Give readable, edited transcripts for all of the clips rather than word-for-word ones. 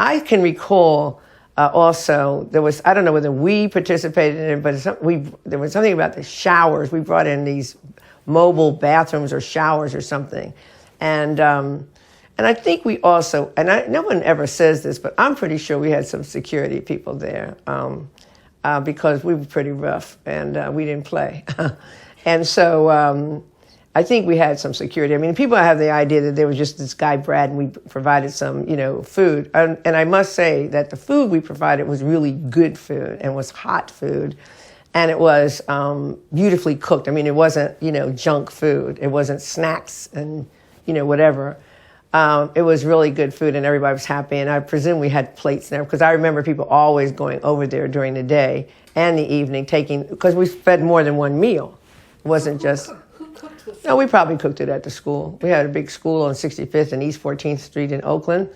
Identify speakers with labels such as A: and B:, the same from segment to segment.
A: I can recall also, there was, I don't know whether we participated in it, but there was something about the showers. We brought in these mobile bathrooms or showers or something. And I think we also, no one ever says this, but I'm pretty sure we had some security people there because we were pretty rough and we didn't play. And so I think we had some security. I mean, people have the idea that there was just this guy, Brad, and we provided some, food. And I must say that the food we provided was really good food and was hot food. And it was beautifully cooked. I mean, it wasn't, junk food. It wasn't snacks and, whatever. It was really good food and everybody was happy. And I presume we had plates there because I remember people always going over there during the day and the evening because we fed more than one meal. It wasn't just... No, we probably cooked it at the school. We had a big school on 65th and East 14th Street in Oakland,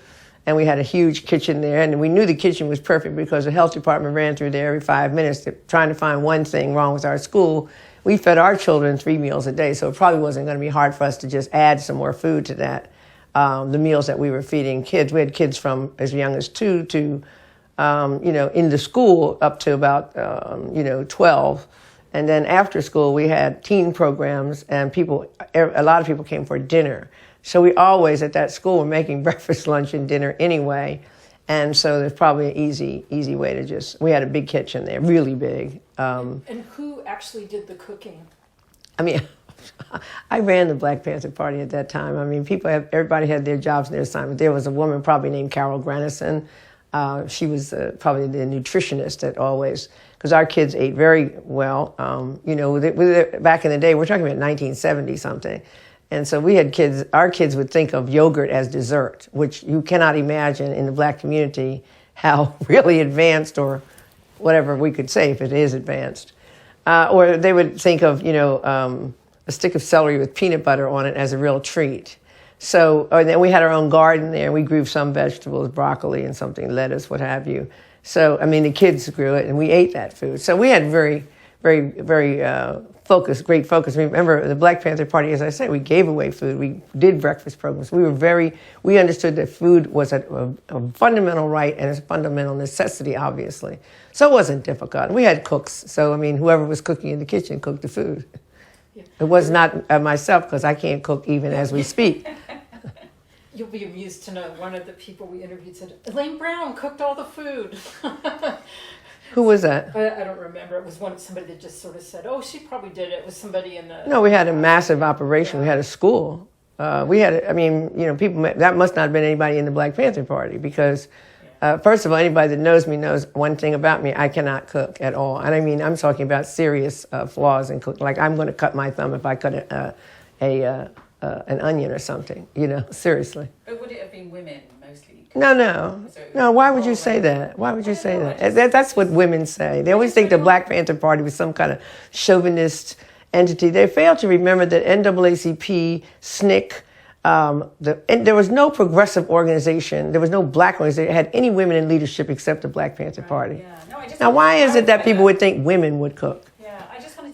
A: and we had a huge kitchen there, and we knew the kitchen was perfect because the health department ran through there every 5 minutes trying to find one thing wrong with our school. We fed our children 3 meals a day, so it probably wasn't going to be hard for us to just add some more food to that, the meals that we were feeding kids. We had kids from as young as 2 to, in the school up to about, 12. And then after school, we had teen programs, and a lot of people came for dinner. So we always, at that school, were making breakfast, lunch, and dinner anyway. And so there's probably an easy way to we had a big kitchen there, really big.
B: And who actually did the cooking?
A: I mean, I ran the Black Panther Party at that time. I mean, everybody had their jobs and their assignments. There was a woman probably named Carol Granison. She was probably the nutritionist that always... because our kids ate very well. Back in the day, we're talking about 1970 something. And so we had our kids would think of yogurt as dessert, which you cannot imagine in the Black community how really advanced or whatever we could say if it is advanced. Or they would think of, a stick of celery with peanut butter on it as a real treat. So, and then we had our own garden there. We grew some vegetables, broccoli and something, lettuce, what have you. So, I mean, the kids grew it, and we ate that food. So we had very, very, very great focus. Remember, the Black Panther Party, as I said, we gave away food. We did breakfast programs. We understood that food was a fundamental right and a fundamental necessity, obviously. So it wasn't difficult. We had cooks. So, I mean, whoever was cooking in the kitchen cooked the food. Yeah. It was not myself, because I can't cook even as we speak.
B: You'll be amused to know one of the people we interviewed said, Elaine Brown cooked all the food.
A: Who was that?
B: I don't remember. It was somebody that just sort of said, oh, she probably did it. It was somebody in the...
A: No, we had a massive operation. Yeah. We had a school. People, that must not have been anybody in the Black Panther Party because, first of all, anybody that knows me knows one thing about me, I cannot cook at all. And I mean, I'm talking about serious flaws in cooking. Like, I'm going to cut my thumb if I cut an onion or something, seriously.
C: But would it have been women mostly?
A: No. Why would you say that? Why would you say that? That's what women say. They always think the Black Panther Party was some kind of chauvinist entity. They fail to remember that NAACP, SNCC, and there was no progressive organization, there was no Black organization that had any women in leadership except the Black Panther Party. Yeah. Now, why is it that people would think women would cook?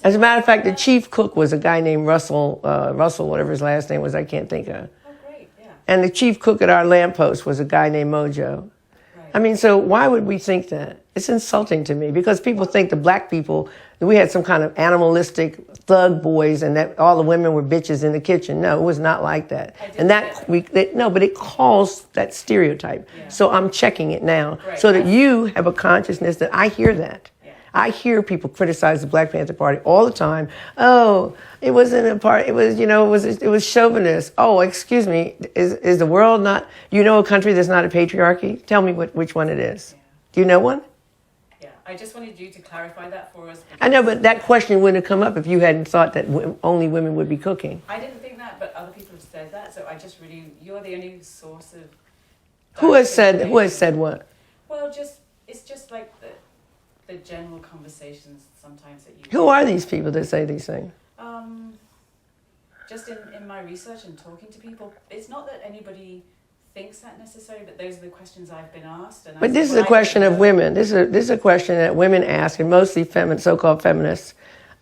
A: As a matter of fact, the chief cook was a guy named Russell, whatever his last name was, I can't think of.
C: Oh, great, yeah.
A: And the chief cook at our lamppost was a guy named Mojo. Right. I mean, so why would we think that? It's insulting to me because people think the Black people, we had some kind of animalistic thug boys and that all the women were bitches in the kitchen. No, it was not like that. But it calls that stereotype. Yeah. So I'm checking it now so that you have a consciousness that I hear that. I hear people criticize the Black Panther Party all the time. Oh, it wasn't a part. It was, it was chauvinist. Oh, excuse me. Is the world not? A country that's not a patriarchy? Tell me which one it is. Yeah. Do you know one?
C: Yeah, I just wanted you to clarify that for us.
A: I know, but that question wouldn't have come up if you hadn't thought that only women would be cooking.
C: I didn't think that, but other people have said that. So I just you're the only source of.
A: Who has said what?
C: Well, it's just like the general conversations sometimes that you...
A: Who are these people that say these things?
C: Just in my research and talking to people, it's not that anybody thinks that necessarily, but those are the questions I've been asked.
A: But this is a question of women. This is a question that women ask, and mostly so-called feminists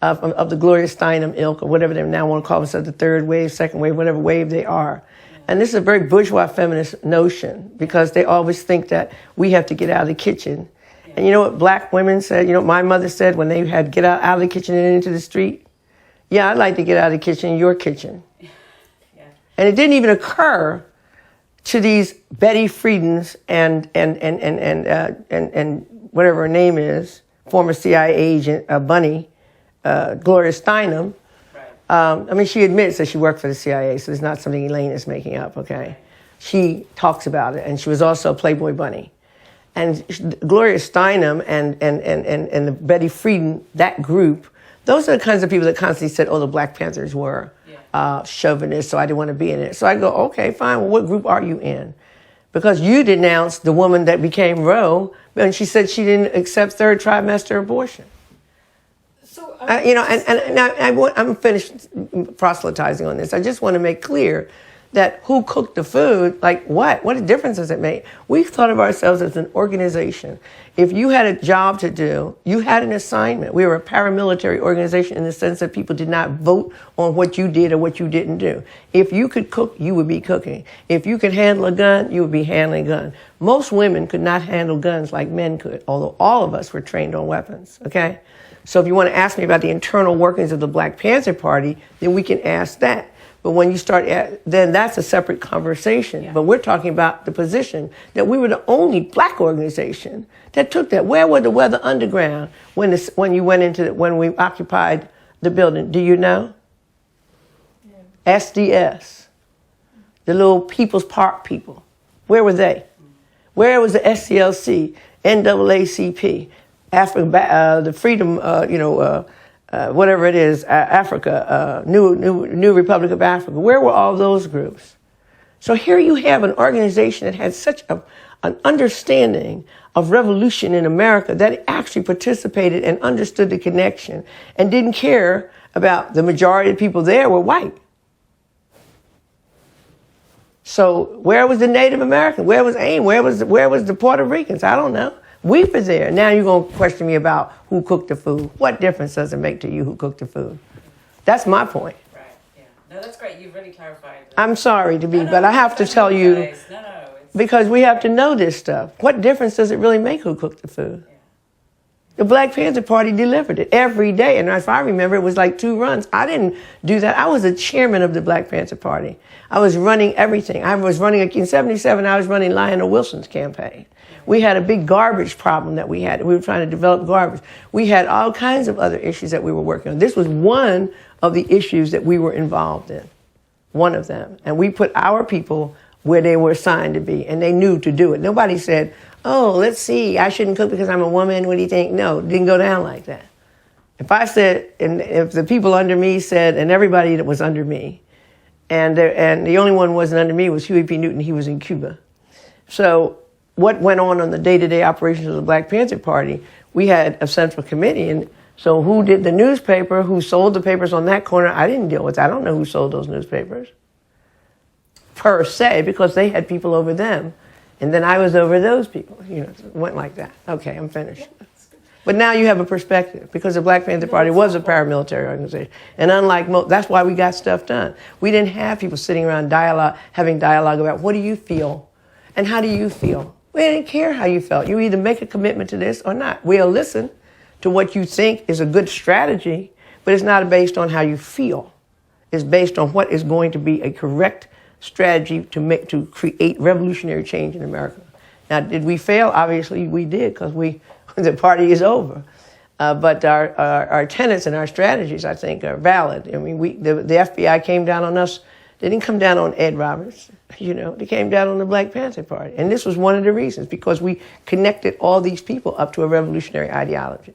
A: of the Gloria Steinem ilk, or whatever they now want to call themselves, the third wave, second wave, whatever wave they are. And this is a very bourgeois feminist notion because they always think that we have to get out of the kitchen. Yeah. And you know what black women said? You know what my mother said when they had to get out of the kitchen and into the street? Yeah, I'd like to get out of the kitchen, your kitchen. Yeah. And it didn't even occur to these Betty Friedens and whatever her name is, former CIA agent, Bunny, Gloria Steinem. I mean, she admits that she worked for the CIA, so it's not something Elaine is making up, okay? She talks about it, and she was also a Playboy bunny. And Gloria Steinem and the Betty Friedan, that group, those are the kinds of people that constantly said, oh, the Black Panthers were chauvinists, so I didn't want to be in it. So I go, okay, fine, well, what group are you in? Because you denounced the woman that became Roe, and she said she didn't accept third trimester abortion. You know, I'm finished proselytizing on this. I just want to make clear that who cooked the food, like what? What difference does it make? We thought of ourselves as an organization. If you had a job to do, you had an assignment. We were a paramilitary organization in the sense that people did not vote on what you did or what you didn't do. If you could cook, you would be cooking. If you could handle a gun, you would be handling a gun. Most women could not handle guns like men could, although all of us were trained on weapons, okay? So if you want to ask me about the internal workings of the Black Panther Party, then we can ask that. But when you start, then that's a separate conversation. Yeah. But we're talking about the position that we were the only black organization that took that. Where were the Weather Underground when we occupied the building? Do you know? Yeah. SDS, the little People's Park people. Where were they? Where was the SCLC, NAACP? Africa, the Freedom, whatever it is, Africa, New Republic of Africa. Where were all those groups? So here you have an organization that had such an understanding of revolution in America that it actually participated and understood the connection and didn't care about the majority of people there were white. So where was the Native American? Where was AIM? Where was the Puerto Ricans? I don't know. We were there. Now you're going to question me about who cooked the food. What difference does it make to you who cooked the food? That's my point.
C: Right, yeah. No, that's great. You've really clarified that.
A: I'm sorry to be, but I have to tell you, because we have to know this stuff. What difference does it really make who cooked the food? Yeah. The Black Panther Party delivered it every day. And if I remember, it was like 2 runs. I didn't do that. I was the chairman of the Black Panther Party. I was running everything. In 77, I was running Lionel Wilson's campaign. We had a big garbage problem that we had. We were trying to develop garbage. We had all kinds of other issues that we were working on. This was one of the issues that we were involved in, one of them. And we put our people where they were assigned to be, and they knew to do it. Nobody said, oh, let's see, I shouldn't cook because I'm a woman. What do you think? No, it didn't go down like that. If I said, and if the people under me said, and everybody that was under me, and the only one who wasn't under me was Huey P. Newton. He was in Cuba. So what went on the day-to-day operations of the Black Panther Party, we had a central committee. And so who did the newspaper, who sold the papers on that corner, I didn't deal with that. I don't know who sold those newspapers, per se, because they had people over them. And then I was over those people. You know, it went like that. Okay, I'm finished. Yeah, but now you have a perspective, because the Black Panther Party was a paramilitary organization. And unlike that's why we got stuff done. We didn't have people sitting around having dialogue about what do you feel and how do you feel. We didn't care how you felt. You either make a commitment to this or not. We'll listen to what you think is a good strategy, but it's not based on how you feel. It's based on what is going to be a correct strategy to create revolutionary change in America. Now, did we fail? Obviously, we did, because the party is over. But our tenets and our strategies, I think, are valid. I mean, the FBI came down on us. They didn't come down on Ed Roberts, they came down on the Black Panther Party. And this was one of the reasons, because we connected all these people up to a revolutionary ideology.